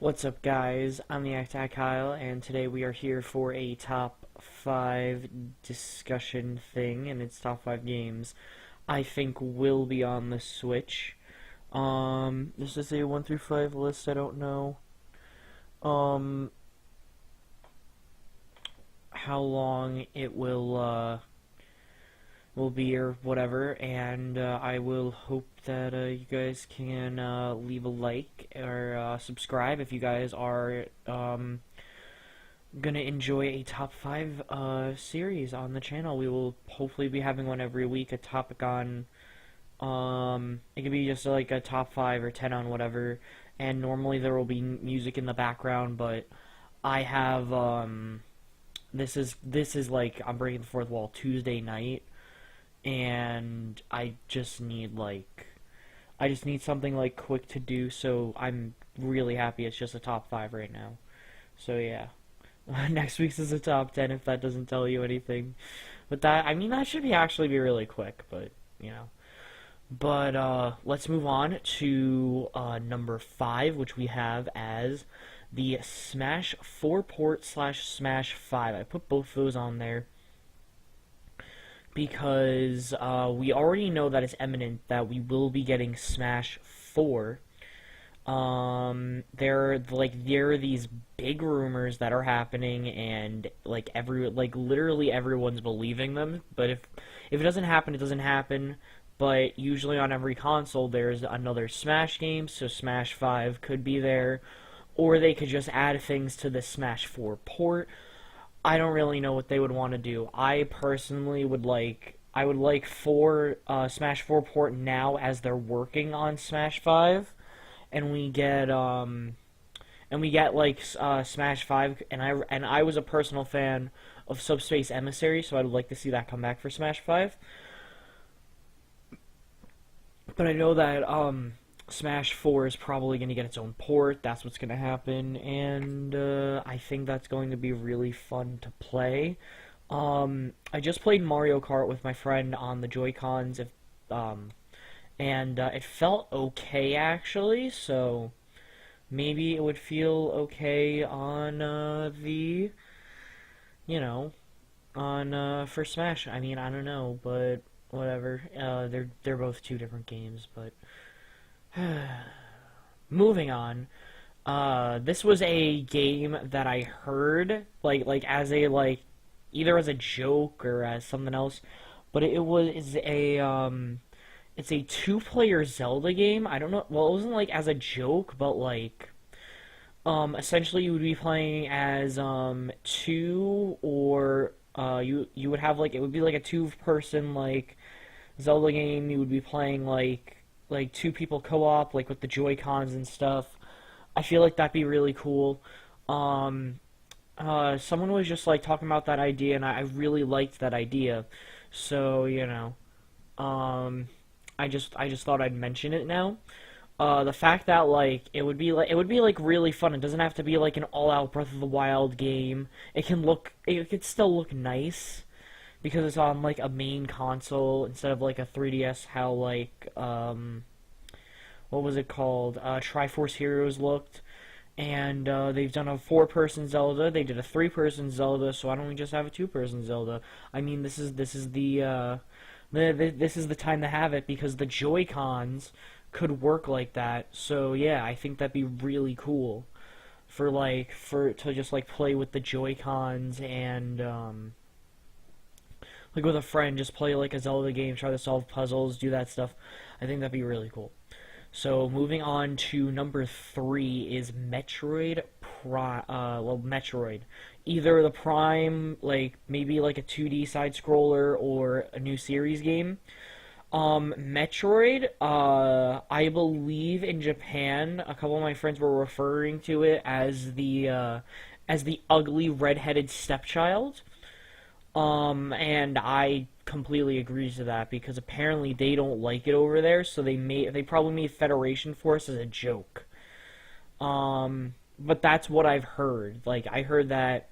What's up, guys? I'm the AckAttack Kyle, and today we are here for a top 5 discussion thing, and it's top 5 games I think will be on the Switch. This is a 1 through 5 list. I don't know how long it will be or whatever, and I will hope that you guys can leave a like or subscribe if you guys are gonna enjoy a top 5 series on the channel. We will hopefully be having one every week, a topic on it could be just like a top 5 or 10 on whatever, and normally there will be music in the background, but I have this is like I'm breaking the fourth wall Tuesday night, and I just need something like quick to do, so I'm really happy it's just a top 5 right now. So yeah. Next week's is a top 10 if that doesn't tell you anything. But that should actually be really quick, but you know. But let's move on to number 5, which we have as the Smash 4 port / Smash 5. I put both those on there because we already know that it's imminent that we will be getting Smash 4. There are these big rumors that are happening, and literally everyone's believing them. But if it doesn't happen, it doesn't happen. But usually on every console there's another Smash game, so Smash 5 could be there, or they could just add things to the Smash 4 port. I don't really know what they would want to do. I personally would like Smash 4 port now, as they're working on Smash 5, and we get Smash 5, and I was a personal fan of Subspace Emissary, so I'd like to see that come back for Smash 5. But I know that Smash 4 is probably going to get its own port. That's what's going to happen, and I think that's going to be really fun to play. I just played Mario Kart with my friend on the Joy-Cons, and it felt okay, actually, so maybe it would feel okay on for Smash. I mean, I don't know, but whatever. They're both two different games, but moving on. This was a game that I heard either as a joke or as something else, but it's a two-player Zelda game. I don't know. Well, it wasn't as a joke, but essentially you would be playing as two, or you would have it would be a two-person Zelda game. You would be playing two people co-op with the Joy-Cons and stuff. I feel like that'd be really cool. Someone was just talking about that idea, and I really liked that idea. So I just thought I'd mention it now. The fact that it would be really fun. It doesn't have to be an all-out Breath of the Wild game. It could still look nice because it's on a main console instead of a 3DS. How what was it called? Triforce Heroes looked. And they've done a 4-person Zelda. They did a 3-person Zelda. So why don't we just have a 2-person Zelda? I mean, this is the time to have it, because the Joy-Cons could work like that. So yeah, I think that'd be really cool to just play with the Joy-Cons, and with a friend, just play a Zelda game, try to solve puzzles, do that stuff. I think that'd be really cool. So moving on to number 3 is Metroid Prime. Metroid. Either the Prime, maybe a 2D side-scroller, or a new series game. Metroid, I believe in Japan, a couple of my friends were referring to it as the ugly red-headed stepchild. And I completely agree to that, because apparently they don't like it over there, so they probably made Federation Force as a joke. But that's what I've heard. I heard that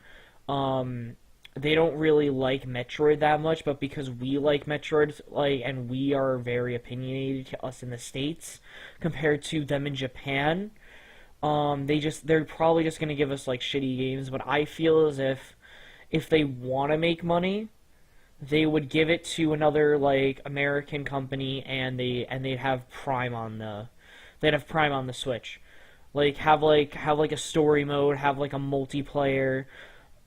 they don't really like Metroid that much, but because we like Metroid, and we are very opinionated to us in the States compared to them in Japan, They're probably just gonna give us like shitty games, but I feel as if they want to make money, they would give it to another like American company, and they'd have Prime on the Switch. Like have like a story mode, have like a multiplayer.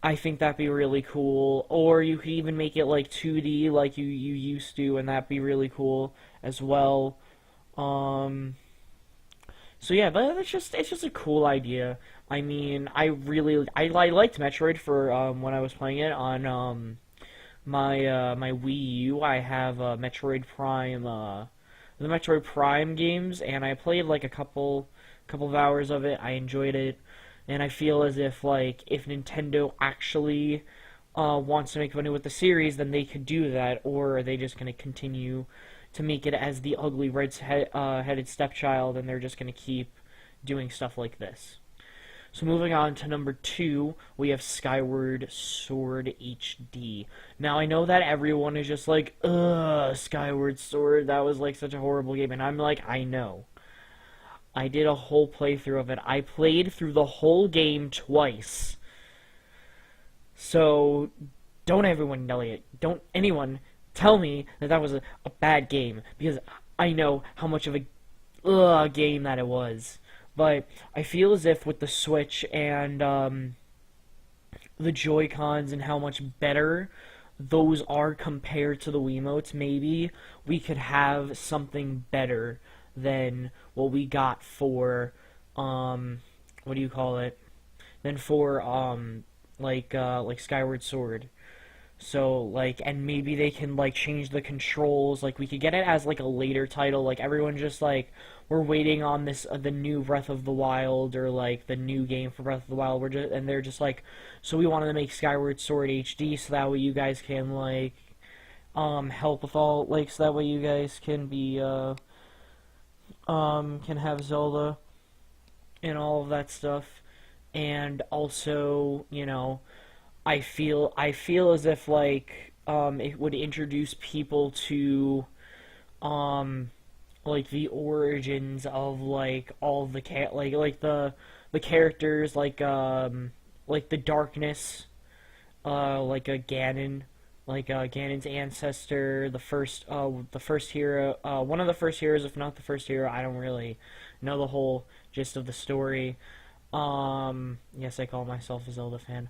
I think that'd be really cool. Or you could even make it like 2D like you used to, and that'd be really cool as well. Um, so yeah, but it's just a cool idea. I mean, I liked Metroid for when I was playing it on my Wii U. I have the Metroid Prime games, and I played like a couple of hours of it. I enjoyed it, and I feel as if like if Nintendo actually wants to make money with the series, then they could do that, or are they just going to continue to make it as the ugly red-headed stepchild, and they're just going to keep doing stuff like this. So moving on to number 2, we have Skyward Sword HD. Now I know that everyone is just like, ugh, Skyward Sword, that was like such a horrible game, and I'm like, I know. I did a whole playthrough of it. I played through the whole game twice. So, don't anyone tell me that that was a bad game, because I know how much of a game that it was. But I feel as if with the Switch and the Joy-Cons and how much better those are compared to the Wiimotes, maybe we could have something better than what we got for what do you call it? Than for like Skyward Sword. So like, and maybe they can like change the controls. Like we could get it as like a later title. Like everyone just like, we're waiting on this the new Breath of the Wild, or like the new game for Breath of the Wild. And they're just like, so we wanted to make Skyward Sword HD so that way you guys can like help with all, like, so that way you guys can be can have Zelda and all of that stuff. And also, you know, I feel as if like it would introduce people to like the origins of like all the the characters, like the darkness, like a Ganon, like Ganon's ancestor, the first hero, one of the first heroes, if not the first hero. I don't really know the whole gist of the story. Yes, I call myself a Zelda fan.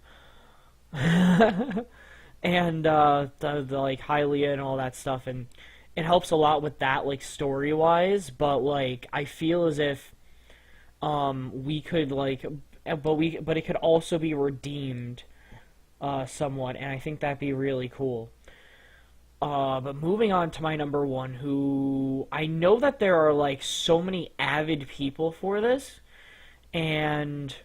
And the like Hylia and all that stuff, and it helps a lot with that, like story wise. But like I feel as if we could like, but it could also be redeemed somewhat, and I think that'd be really cool. But moving on to my number 1, who I know that there are like so many avid people for this, and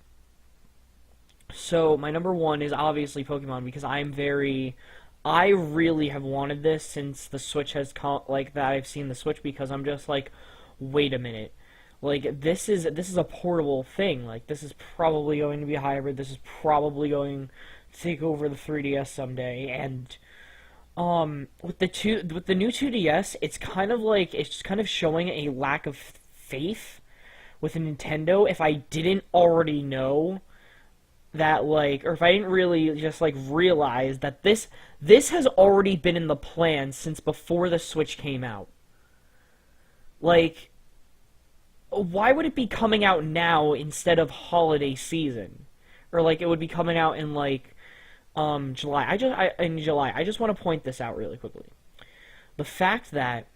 so my number 1 is obviously Pokemon, because I really have wanted this since the Switch has come, like that I've seen the Switch, because I'm just like, wait a minute. Like this is a portable thing. Like this is probably going to be a hybrid. This is probably going to take over the 3DS someday. And with the new 2DS, it's kind of showing a lack of faith with Nintendo. If I didn't already know that, like, or if I didn't really just like realize that this has already been in the plan since before the Switch came out. Like, why would it be coming out now instead of holiday season? Or like it would be coming out in like July. In July. I just want to point this out really quickly. The fact that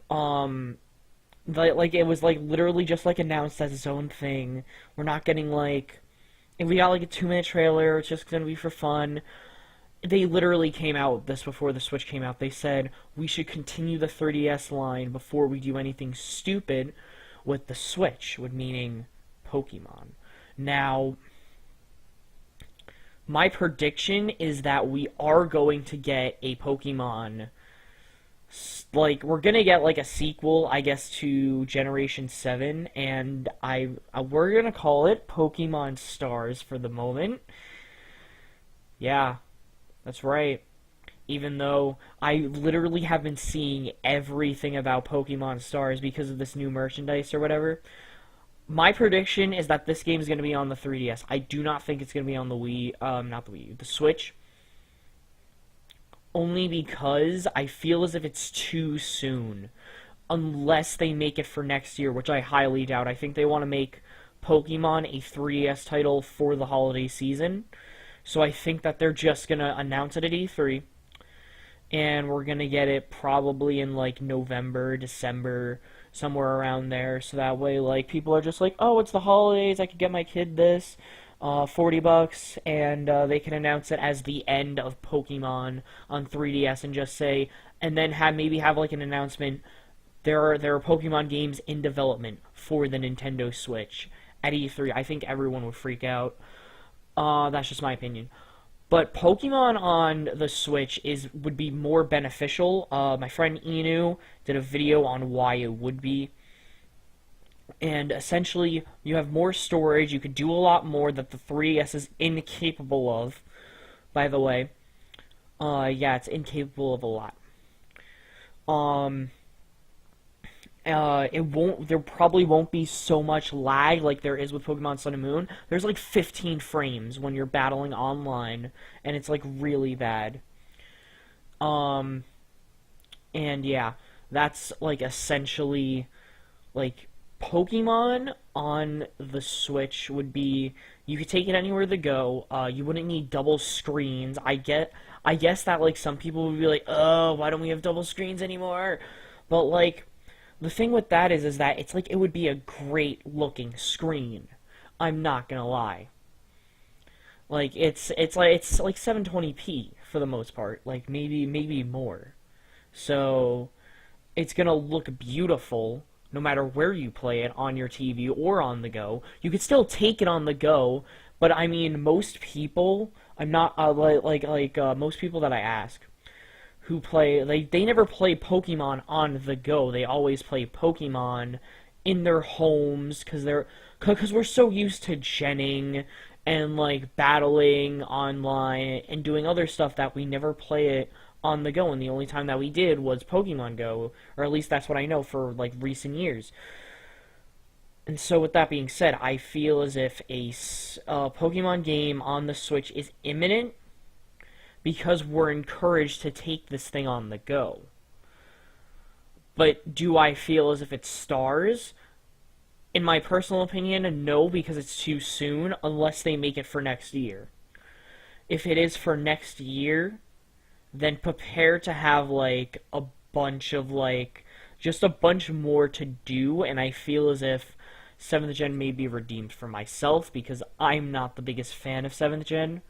like it was like literally just like announced as its own thing. We're not getting like, if we got like a 2-minute trailer, it's just gonna be for fun. They literally came out with this before the Switch came out. They said we should continue the 3DS line before we do anything stupid with the Switch, with meaning Pokemon. Now, my prediction is that we are going to get a Pokemon, like, we're gonna get like a sequel, I guess, to Generation 7, and we're gonna call it Pokemon Stars for the moment. Yeah, that's right. Even though I literally have been seeing everything about Pokemon Stars because of this new merchandise or whatever, My prediction is that this game is going to be on the 3DS. I do not think it's going to be on the Wii, not the Wii, the Switch. Only because I feel as if it's too soon. Unless they make it for next year, which I highly doubt. I think they want to make Pokemon a 3DS title for the holiday season. So I think that they're just going to announce it at E3. And we're going to get it probably in like November, December, somewhere around there. So that way, like, people are just like, oh, it's the holidays, I could get my kid this, $40, and they can announce it as the end of Pokemon on 3DS and just say, and then maybe have like an announcement, there are Pokemon games in development for the Nintendo Switch at E3. I think everyone would freak out. That's just my opinion. But Pokemon on the Switch would be more beneficial. My friend Inu did a video on why it would be. And essentially, you have more storage. You could do a lot more that the 3DS is incapable of. By the way, yeah, it's incapable of a lot. There probably won't be so much lag like there is with Pokemon Sun and Moon. There's like 15 frames when you're battling online, and it's like really bad. And yeah, that's like essentially like Pokemon on the Switch would be, you could take it anywhere to go. You wouldn't need double screens. I guess that like some people would be like, oh, why don't we have double screens anymore? But like, the thing with that is that it's like it would be a great looking screen. I'm not gonna lie. Like it's like 720p for the most part, like maybe more. So it's gonna look beautiful no matter where you play it, on your TV or on the go. You could still take it on the go, but I mean most people, I'm not most people that I ask who play, they never play Pokemon on the go. They always play Pokemon in their homes because we're so used to genning and like battling online and doing other stuff that we never play it on the go. And the only time that we did was Pokemon Go, or at least that's what I know for like recent years. And so with that being said, I feel as if a Pokemon game on the Switch is imminent, because we're encouraged to take this thing on the go. But do I feel as if it stars? In my personal opinion, no, because it's too soon, unless they make it for next year. If it is for next year, then prepare to have, like, a bunch of, like, just a bunch more to do, and I feel as if 7th Gen may be redeemed for myself, because I'm not the biggest fan of 7th Gen.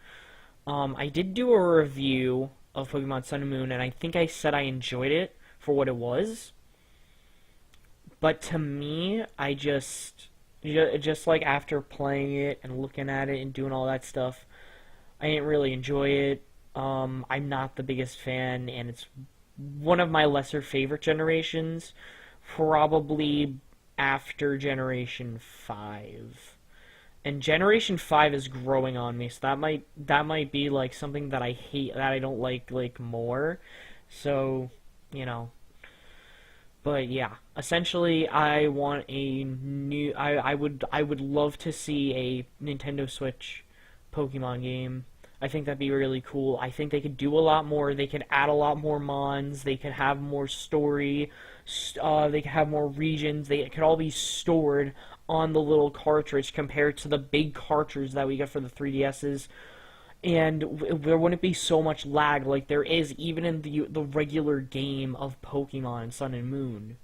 I did do a review of Pokemon Sun and Moon, and I think I said I enjoyed it for what it was. But to me, I just like after playing it and looking at it and doing all that stuff, I didn't really enjoy it. I'm not the biggest fan, and it's one of my lesser favorite generations, probably after Generation 5. And Generation 5 is growing on me, so that might be like something that I hate, that I don't like more. So, you know. But yeah, essentially I want a new I would love to see a Nintendo Switch Pokemon game. I think that'd be really cool. I think they could do a lot more. They could add a lot more mons. They could have more story. They could have more regions. They could all be stored on the little cartridge compared to the big cartridge that we get for the 3DSs. And there wouldn't be so much lag like there is even in the regular game of Pokemon Sun and Moon.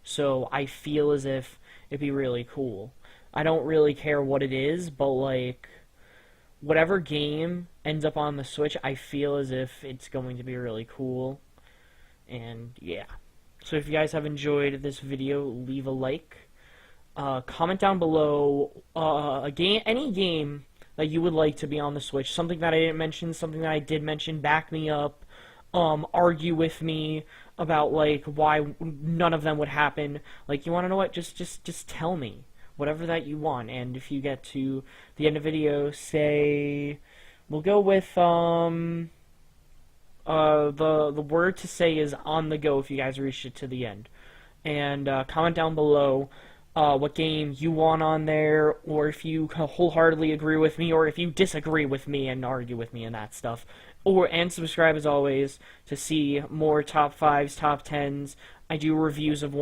So I feel as if it'd be really cool. I don't really care what it is, but like whatever game ends up on the Switch, I feel as if it's going to be really cool. And yeah. So if you guys have enjoyed this video, leave a like. Comment down below any game that you would like to be on the Switch. Something that I didn't mention, something that I did mention. Back me up. Argue with me about like why none of them would happen. Like, you want to know what? Just tell me whatever that you want. And if you get to the end of the video, say, we'll go with the word to say is on the go if you guys reached it to the end. And comment down below what game you want on there, or if you wholeheartedly agree with me, or if you disagree with me and argue with me and that stuff. And subscribe as always to see more top fives, top tens. I do reviews of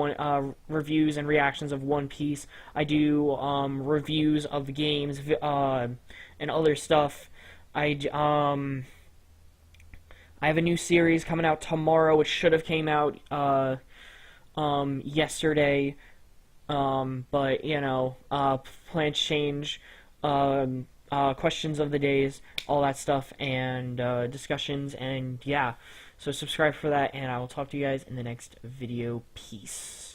reviews and reactions of One Piece. I do reviews of games and other stuff. I have a new series coming out tomorrow. It should have came out yesterday. But, you know, plans change, questions of the days, all that stuff, and, discussions, and, yeah. So subscribe for that, and I will talk to you guys in the next video. Peace.